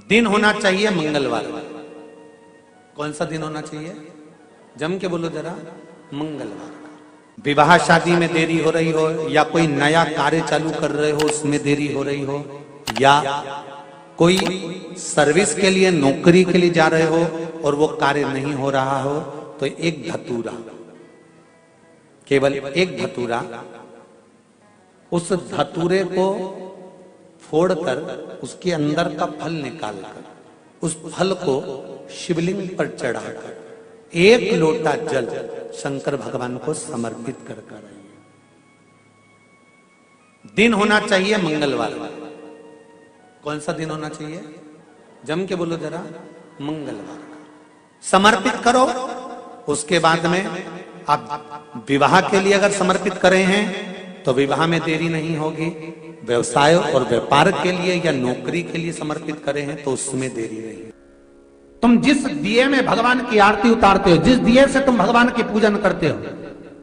दिन होना चाहिए मंगलवार। कौन सा दिन होना चाहिए? जम के बोलो जरा। मंगलवार का। विवाह शादी में देरी हो रही हो, या कोई नया कार्य चालू कर रहे हो उसमें देरी हो रही हो, या कोई सर्विस के लिए नौकरी के लिए जा रहे हो और वो कार्य नहीं हो रहा हो, तो एक धतूरा, केवल एक धतूरा, उस धतूरे को फोड़कर उसके अंदर का फल निकालकर उस फल को शिवलिंग पर चढ़ाकर एक लोटा जल शंकर भगवान को समर्पित कर आइए। दिन होना चाहिए मंगलवार। कौन सा दिन होना चाहिए? जम के बोलो जरा। मंगलवार का समर्पित करो। उसके बाद में आप विवाह के लिए अगर समर्पित करे हैं तो विवाह में देरी नहीं होगी। व्यवसाय और व्यापार के लिए या नौकरी के लिए समर्पित करे हैं तो उसमें देरी नहीं। तुम जिस दिए में भगवान की आरती उतारते हो, जिस दिए से तुम भगवान की पूजन करते हो,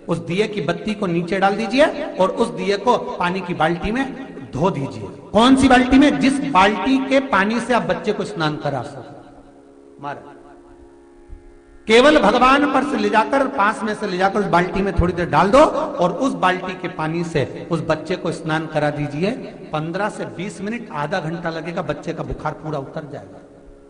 उस दिए की बत्ती को नीचे डाल दीजिए और उस दिए को पानी की बाल्टी में धो दीजिए। कौन सी बाल्टी में? जिस बाल्टी के पानी से आप बच्चे को स्नान करा सको। मारा केवल भगवान पर से ले जाकर, पास में से ले जाकर उस बाल्टी में थोड़ी देर डाल दो और उस बाल्टी के पानी से उस बच्चे को स्नान करा दीजिए। 15 से 20 मिनट, आधा घंटा लगेगा, बच्चे का बुखार पूरा उतर जाएगा।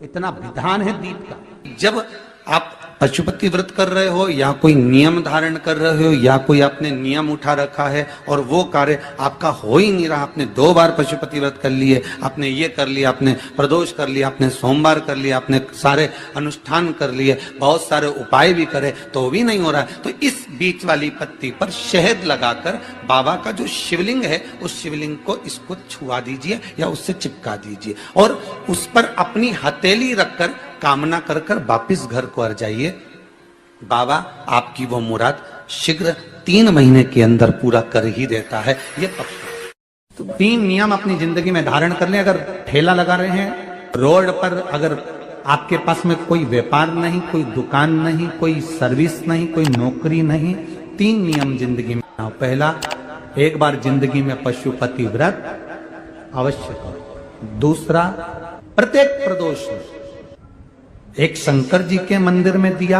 इतना विधान है दीप का। जब आप पशुपति व्रत कर रहे हो या कोई नियम धारण कर रहे हो या कोई आपने नियम उठा रखा है और वो कार्य आपका हो ही नहीं रहा, आपने 2 बार पशुपति व्रत कर लिए, आपने ये कर लिया, आपने प्रदोष कर लिया, आपने सोमवार कर लिया, आपने सारे अनुष्ठान कर लिए, बहुत सारे उपाय भी करे तो भी नहीं हो रहा है, तो इस बीच वाली पत्ती पर शहद लगाकर बाबा का जो शिवलिंग है उस शिवलिंग को इसको छुआ दीजिए या उससे चिपका दीजिए और उस पर अपनी हथेली रखकर कामना कर कर वापिस घर को आ जाइए। बाबा आपकी वो मुराद शीघ्र 3 महीने के अंदर पूरा कर ही देता है, ये पक्का। तो 3 नियम अपनी जिंदगी में धारण कर लें। अगर ठेला लगा रहे हैं रोड पर, अगर आपके पास में कोई व्यापार नहीं, कोई दुकान नहीं, कोई सर्विस नहीं, कोई नौकरी नहीं, 3 नियम जिंदगी में। पहला, एक बार जिंदगी में पशुपति व्रत अवश्य करो। दूसरा, प्रत्येक प्रदोष एक शंकर जी के मंदिर में दिया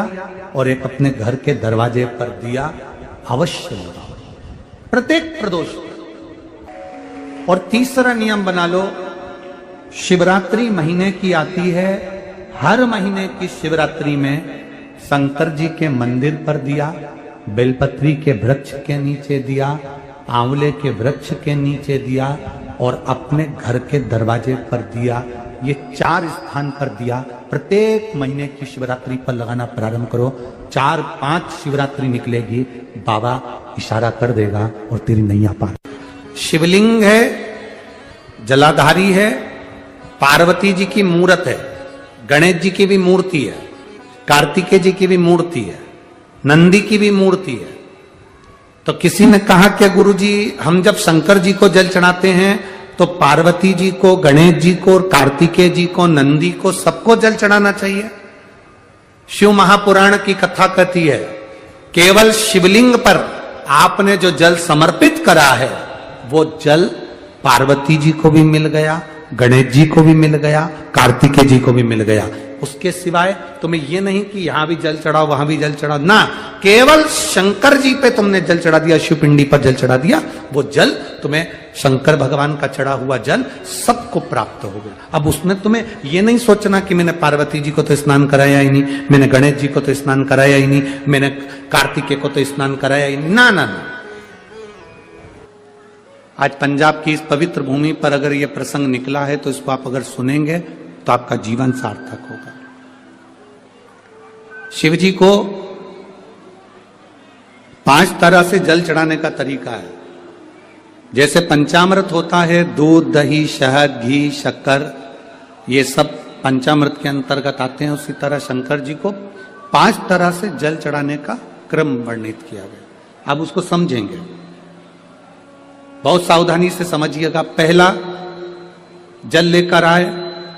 और एक अपने घर के दरवाजे पर दिया अवश्य लगाओ, प्रत्येक प्रदोष। और तीसरा नियम बना लो, शिवरात्रि महीने की आती है, हर महीने की शिवरात्रि में शंकर जी के मंदिर पर दिया, बेलपत्री के वृक्ष के नीचे दिया, आंवले के वृक्ष के नीचे दिया और अपने घर के दरवाजे पर दिया। ये 4 स्थान पर दिया। प्रत्येक महीने की शिवरात्रि पर लगाना प्रारंभ करो। 4-5 शिवरात्रि निकलेगी, बाबा इशारा कर देगा और तेरी नैया पार। शिवलिंग है, जलाधारी है, पार्वती जी की मूर्त है, गणेश जी की भी मूर्ति है, कार्तिकेय जी की भी मूर्ति है, नंदी की भी मूर्ति है। तो किसी ने कहा कि गुरुजी हम जब शंकर जी को जल चढ़ाते हैं तो पार्वती जी को, गणेश जी को और कार्तिकेय जी को, नंदी को, सबको जल चढ़ाना चाहिए। शिव महापुराण की कथा कहती है केवल शिवलिंग पर आपने जो जल समर्पित करा है वो जल पार्वती जी को भी मिल गया, गणेश जी को भी मिल गया, कार्तिकेय जी को भी मिल गया। उसके सिवाय तुम्हें ये नहीं कि यहां भी जल चढ़ाओ वहां भी जल चढ़ाओ, ना, केवल शंकर जी पे तुमने जल चढ़ा दिया, शिव पिंडी पर जल चढ़ा दिया, वो जल तुम्हें शंकर भगवान का चढ़ा हुआ जल सबको प्राप्त हो गया। अब उसमें तुम्हें ये नहीं सोचना कि मैंने पार्वती जी को तो स्नान कराया ही नहीं, मैंने गणेश जी को तो स्नान कराया ही नहीं, मैंने कार्तिकेय को तो स्नान कराया ही नहीं, ना ना ना। आज पंजाब की इस पवित्र भूमि पर अगर ये प्रसंग निकला है तो इसको आप अगर सुनेंगे तो आपका जीवन सार्थक होगा। शिव जी को 5 तरह से जल चढ़ाने का तरीका है। जैसे पंचामृत होता है, दूध, दही, शहद, घी, शक्कर, ये सब पंचामृत के अंतर्गत आते हैं, उसी तरह शंकर जी को 5 तरह से जल चढ़ाने का क्रम वर्णित किया गया। अब उसको समझेंगे, बहुत सावधानी से समझिएगा। पहला, जल लेकर आए,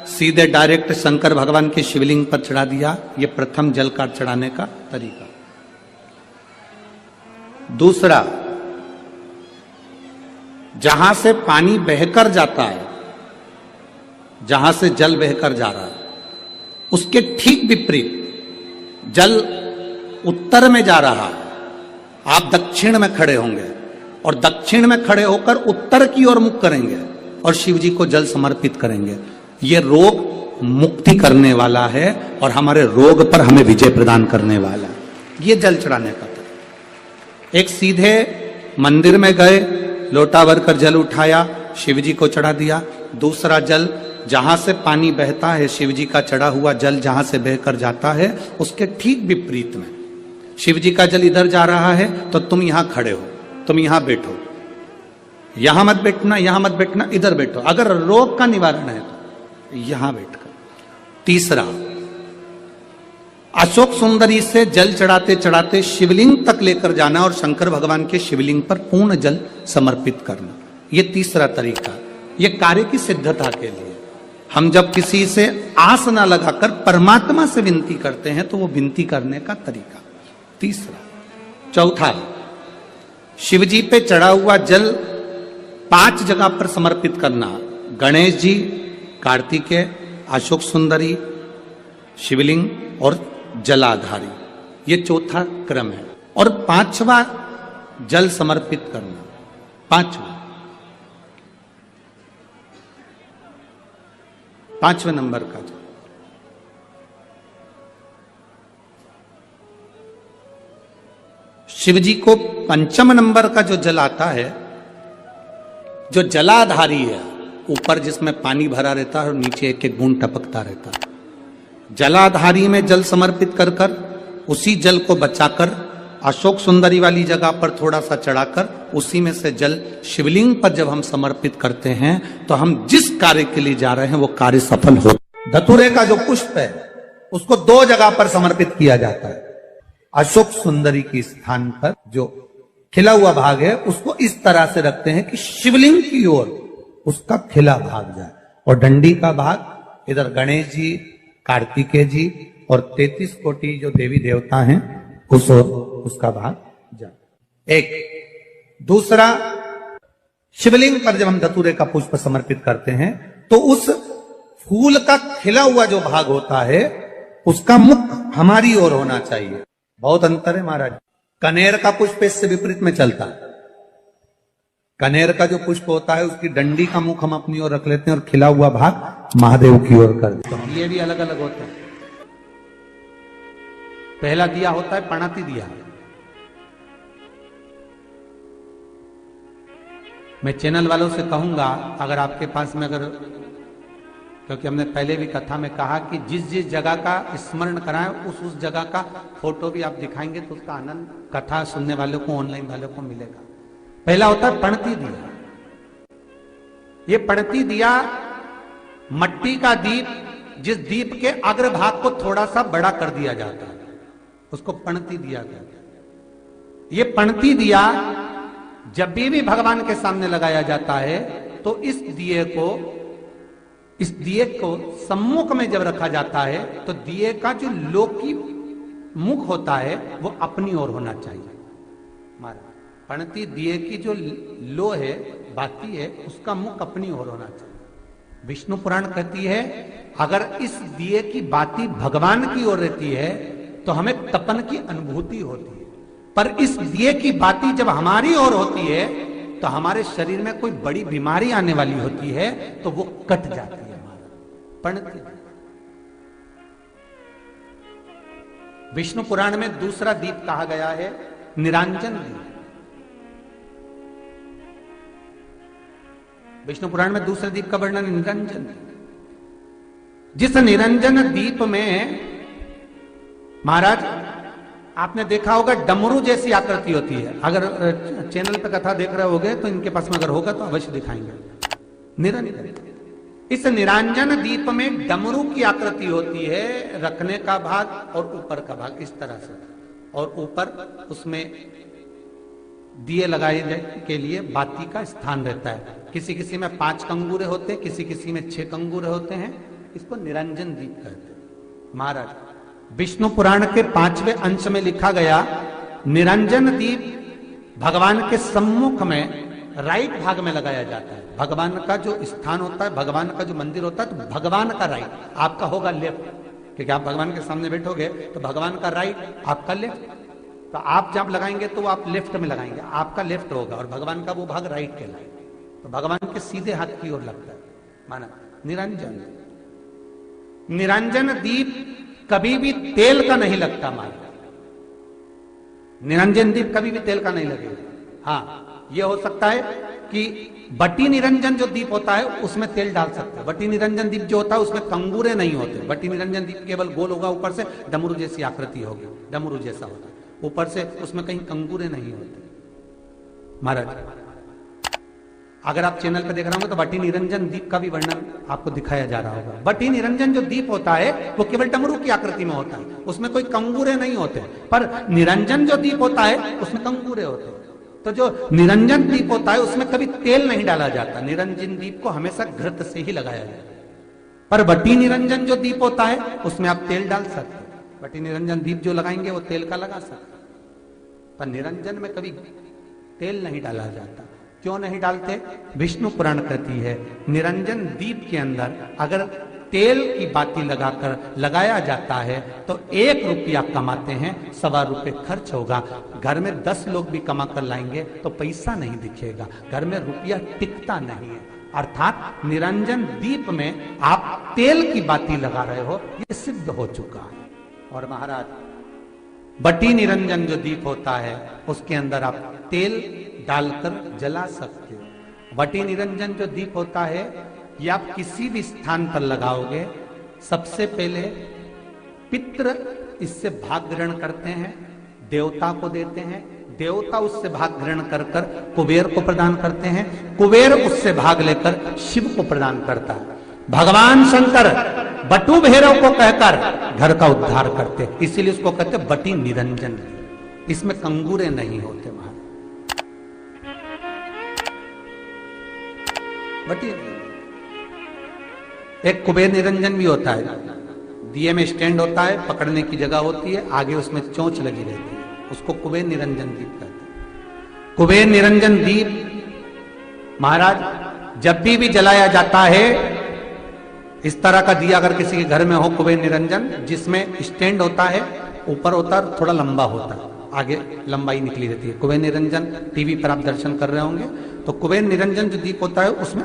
सीधे डायरेक्ट शंकर भगवान के शिवलिंग पर चढ़ा दिया, ये प्रथम जल का चढ़ाने का तरीका। दूसरा, जहां से पानी बहकर जाता है जहां से जल बहकर जा रहा है, उसके ठीक विपरीत जल उत्तर में जा रहा है, आप दक्षिण में खड़े होंगे और दक्षिण में खड़े होकर उत्तर की ओर मुख करेंगे और शिव जी को जल समर्पित करेंगे। ये रोग मुक्ति करने वाला है और हमारे रोग पर हमें विजय प्रदान करने वाला है। ये जल चढ़ाने का तरीका। एक सीधे मंदिर में गए, लोटा भर कर जल उठाया, शिव जी को चढ़ा दिया। दूसरा जल जहां से पानी बहता है, शिव जी का चढ़ा हुआ जल जहां से बहकर जाता है, उसके ठीक विपरीत में शिव जी का जल इधर जा रहा है तो तुम यहां खड़े हो, तुम यहां बैठो, यहां मत बैठना, यहां मत बैठना, इधर बैठो। अगर रोग का निवारण है तो यहां बैठकर। तीसरा, अशोक सुंदरी से जल चढ़ाते चढ़ाते शिवलिंग तक लेकर जाना और शंकर भगवान के शिवलिंग पर पूर्ण जल समर्पित करना। यह तीसरा तरीका, यह कार्य की सिद्धता के लिए। हम जब किसी से आस ना लगाकर परमात्मा से विनती करते हैं तो वो विनती करने का तरीका तीसरा। चौथा, शिव जी पे चढ़ा हुआ जल 5 जगह पर समर्पित करना। गणेश जी, कार्तिकेय, अशोक सुंदरी, शिवलिंग और जलाधारी, ये चौथा क्रम है। और 5वां जल समर्पित करना, 5वें नंबर का जल। शिव जी को 5 नंबर का जो जल आता है, जो जलाधारी है, ऊपर जिसमें पानी भरा रहता है और नीचे एक एक बूंद टपकता रहता है, जलाधारी में जल समर्पित कर कर उसी जल को बचाकर अशोक सुंदरी वाली जगह पर थोड़ा सा चढ़ाकर उसी में से जल शिवलिंग पर जब हम समर्पित करते हैं तो हम जिस कार्य के लिए जा रहे हैं वो कार्य सफल हो। धतूरे का जो पुष्प है उसको 2 जगह पर समर्पित किया जाता है। अशोक सुंदरी के स्थान पर जो खिला हुआ भाग है उसको इस तरह से रखते हैं कि शिवलिंग की ओर उसका खिला भाग जाए, और डंडी का भाग इधर गणेश जी, कार्तिकेय जी और 33 कोटि जो देवी देवता हैं उस ओर उसका भाग जाए। एक दूसरा, शिवलिंग पर जब हम धतूरे का पुष्प समर्पित करते हैं तो उस फूल का खिला हुआ जो भाग होता है उसका मुख हमारी ओर होना चाहिए। बहुत अंतर है महाराज। कनेर का पुष्प इससे विपरीत में चलता है। कनेर का जो पुष्प होता है उसकी डंडी का मुख हम अपनी ओर रख लेते हैं और खिला हुआ भाग महादेव की ओर कर देते हैं। ये भी अलग अलग होता है। पहला दिया होता है पणाती दिया। मैं चैनल वालों से कहूंगा, अगर आपके पास में अगर, क्योंकि हमने पहले भी कथा में कहा कि जिस जिस जगह का स्मरण कराएं उस जगह का फोटो भी आप दिखाएंगे तो उसका आनंद कथा सुनने वालों को, ऑनलाइन वालों को मिलेगा। पहला होता है पणती दिया। ये पणती दिया मट्टी का दीप, जिस दीप के अग्रभाग को थोड़ा सा बड़ा कर दिया जाता है उसको पणती दिया कहते हैं। ये पणती दिया जब भी भगवान के सामने लगाया जाता है तो इस दिए को सम्मुख में जब रखा जाता है तो दिए का जो लोकी मुख होता है वो अपनी ओर होना चाहिए। पणती दिए की जो लो है, बाती है, उसका मुख अपनी ओर होना चाहिए। विष्णु पुराण कहती है अगर इस दिए की बाती भगवान की ओर रहती है तो हमें तपन की अनुभूति होती है, पर इस दिए की बाती जब हमारी ओर होती है तो हमारे शरीर में कोई बड़ी बीमारी आने वाली होती है तो वो कट जाती है। पणती विष्णु पुराण में दूसरा दीप कहा गया है निरांजन दीप। विष्णु पुराण में दूसरे दीप का वर्णन निरंजन। जिस निरंजन दीप में महाराज आपने देखा होगा डमरू जैसी आकृति होती है। अगर चैनल पे कथा देख रहे होगे तो इनके पास में अगर होगा तो अवश्य दिखाएंगे। निरंजन, इस निरंजन दीप में डमरू की आकृति होती है, रखने का भाग और ऊपर का भाग इस तरह से, और ऊपर उसमें दिए लगाए के लिए बाती का स्थान रहता है। किसी किसी में 5 कंगूरे होते हैं, किसी किसी में 6 कंगूरे होते हैं। इसको निरंजन दीप कहते हैं। महाराज विष्णु पुराण के 5वें अंश में लिखा गया निरंजन दीप भगवान के सम्मुख में राइट भाग में लगाया जाता है। भगवान का जो स्थान होता है, भगवान का जो मंदिर होता है, तो भगवान का राइट, आपका होगा लेफ्ट, क्योंकि आप भगवान के सामने बैठोगे तो भगवान का राइट, आपका लेफ्ट। तो आप जब लगाएंगे तो आप लेफ्ट में लगाएंगे, आपका लेफ्ट होगा और भगवान का वो भाग राइट कहलाएगा। तो भगवान के सीधे हाथ की ओर लगता है। माना निरंजन, निरंजन दीप कभी भी तेल का नहीं लगता। माना निरंजन दीप कभी भी तेल का नहीं लगेगा। हाँ, यह हो सकता है कि बटी निरंजन जो दीप होता है उसमें तेल डाल सकते हैं। बटी निरंजन दीप जो होता है उसमें कंगूरे नहीं होते। बटी निरंजन दीप केवल गोल होगा, ऊपर से डमरू जैसी आकृति होगी, डमरू जैसा होता है, ऊपर से उसमें कहीं कंगूरे नहीं होते। महाराज, अगर आप चैनल पे देख रहे होंगे तो बटी निरंजन दीप का भी वर्णन आपको दिखाया जा रहा होगा। बटी निरंजन जो दीप होता है वो केवल डमरू की आकृति में होता है, उसमें कोई कंगूरे नहीं होते। पर निरंजन जो दीप होता है उसमें कंगूरे होते हैं। तो जो निरंजन दीप होता है उसमें कभी तेल नहीं डाला जाता। निरंजन दीप को हमेशा घृत से ही लगाया जाता है। पर बटी निरंजन जो दीप होता है उसमें आप तेल डाल सकते हैं। बटी निरंजन दीप जो लगाएंगे वो तेल का लगा सकते, पर निरंजन में कभी तेल नहीं डाला जाता। क्यों नहीं डालते? विष्णु पुराण कहती है निरंजन दीप के अंदर अगर तेल की बाती लगाकर लगाया जाता है तो 1 रुपया कमाते हैं, 1.25 रुपये खर्च होगा। घर में 10 लोग भी कमा कर लाएंगे तो पैसा नहीं दिखेगा, घर में रुपया टिकता नहीं है। अर्थात निरंजन दीप में आप तेल की बाती लगा रहे हो, ये सिद्ध हो चुका है। और महाराज, बटी निरंजन जो दीप होता है उसके अंदर आप तेल डालकर जला सकते हो। बटी निरंजन जो दीप होता है ये आप किसी भी स्थान पर लगाओगे, सबसे पहले पितृ इससे भाग ग्रहण करते हैं, देवता को देते हैं, देवता उससे भाग ग्रहण कर कर कुबेर को प्रदान करते हैं, कुबेर उससे भाग लेकर शिव को प्रदान करता है। भगवान शंकर बटु भैरव को कहकर घर का उद्धार करते, इसीलिए उसको कहते बटी निरंजन। इसमें कंगूरे नहीं होते। वहां बटी एक कुबेर निरंजन भी होता है, दिए में स्टैंड होता है, पकड़ने की जगह होती है, आगे उसमें चोंच लगी रहती है, उसको कुबेर निरंजन दीप कहते हैं। कुबेर निरंजन दीप महाराज जब भी जलाया जाता है, इस तरह का दिया अगर किसी के घर में हो कुबेर निरंजन, जिसमें स्टैंड होता है, ऊपर होता है, थोड़ा लंबा होता है, आगे लंबाई निकली रहती है। कुबेर निरंजन टीवी पर आप दर्शन कर रहे होंगे, तो कुबेर निरंजन जो दीप होता है उसमें